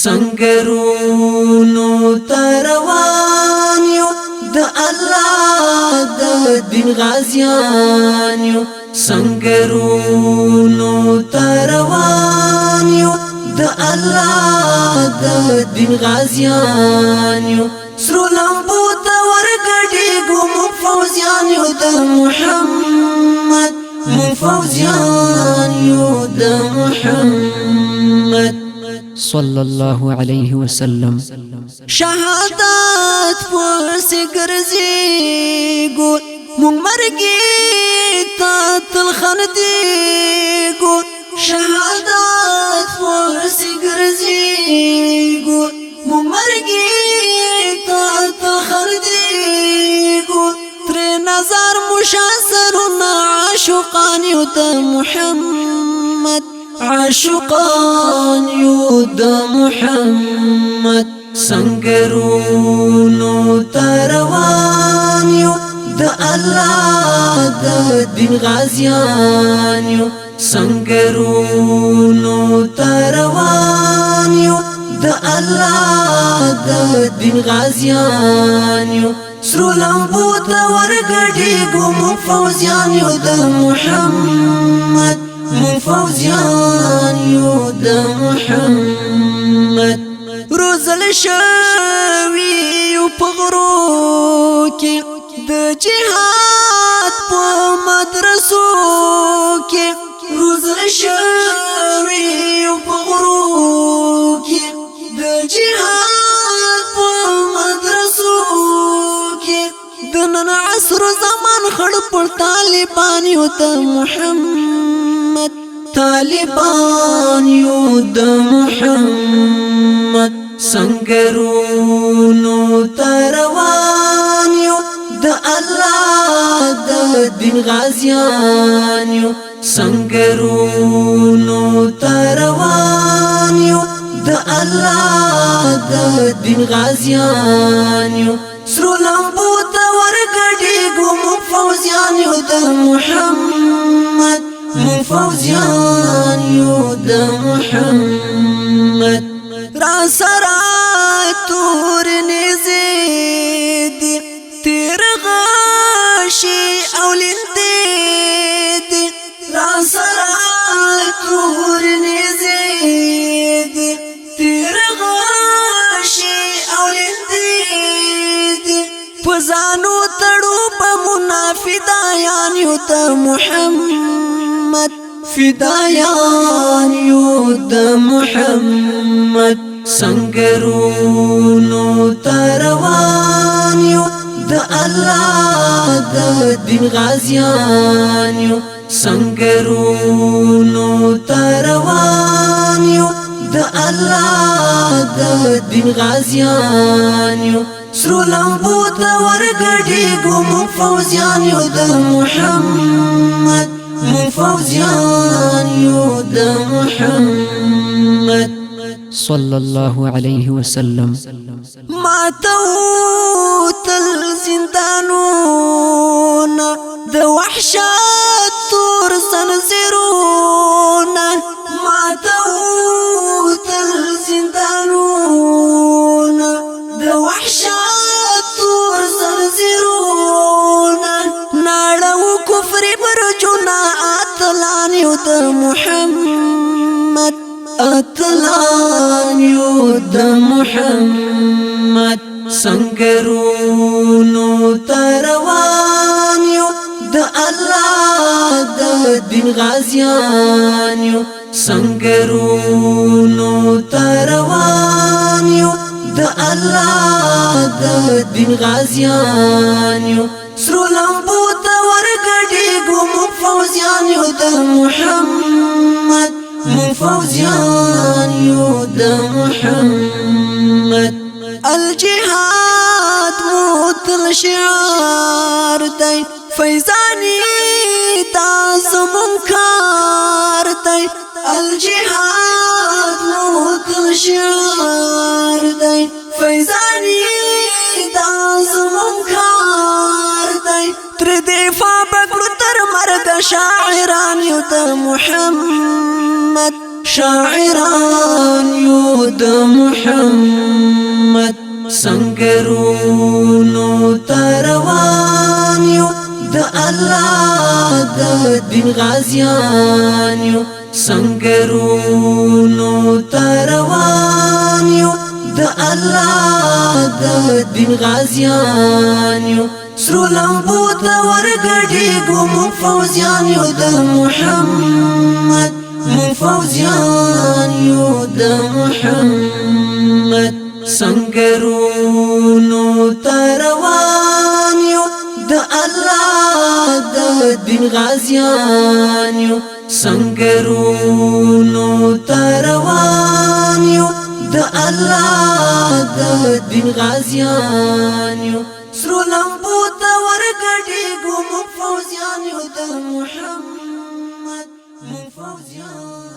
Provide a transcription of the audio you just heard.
سنگرونو تروان یو د الله د دین غازیان یو سنگرونو تروان یو د الله د دین غازیان یو سرو لمبو ته ورګډېږو موږ فوزیان یو د محمد موږ فوزیان یو د محمد صلى الله عليه وسلم. شهادت پس ګرځېږو موږ مرګي ته تل خندېږو شهادت پس ګرځېږو موږ مرګي ته تل خندېږو ترې نظر مشاصرونه عاشقان یو د محمد عاشقان یو د محمد سنگرونو تروان یو د الله د دین غازیان یو سنگرونو تروان یو د الله د دین غازیان یو سرو لمبو ته ورګډېږو موږ فوزیان یو د محمد موږ فوزیان یو د محمد روزل شوي یو په غرو کې د جهاد په مدرسو کې روزل شوي یو په غرو کې د جهاد په مدرسو کې د نن عصر زمان خړ پر طالبان یو د محمد طالبان یو د محمد سنگرونو تروان یو د الله د دین غازیان یو سنگرونو تروان یو د الله د دین غازیان یو سرو لمبو ته ورګډېږو موږ فوزیان یو د محمد موږ فوزیان یو د محمد را سره تور نيزې دي تیر غشي او لندې دي را سره تور نيزې دي تیر غشي او لندې دي پزانو تړو په منافدایان یو د محمد فدایان یو د محمد سنگرونو تروان یو د الله د دین غازیان یو سنگرونو تروان یو د الله د دین غازیان یو سرو لمبو ته ورګډېږو موږ فوزیان یو د محمد موږ فوزیان یو د محمد صلى الله عليه وسلم. ماتو تل زندانونا د وحشت تور زنځیرونا ماتو تل زندانونا د وحشت تور زنځیرونا ناړو کفر برجونا اتلان یو د محمد اتلان یو د محمد سنگرونو تروان یو د الله د دین غازیان یو سنگرونو تروان یو د الله د دین غازیان یو سرو لمبو ته ورګډېږو موږ فوزیان یو د محمد موږ فوزیان یو د محمد الجهاد موتل شعار دی فیضانی دا زمون کار دی الجهاد موتل شعار دی فیضانی دا زمون کار دی تر دفاع بکړو تر مرګ شاعران یو د محمد شاعران یو د محمد سنگرونو تروان یو د الله د دین غازیان یو سنگرونو تروان یو د الله د دین غازیان یو سرو لمبو ته ورګډېږو مونږ فوزیان یو د محمد مونږ فوزیان یو د محمد سنگرونو تروان یو د الله د دین غازیان یو سنگرونو تروان یو د الله د دین غازیان یو سرو لمبو ته ورګډېږو مونږ فوزیان یو د محمد مونږ فوزیان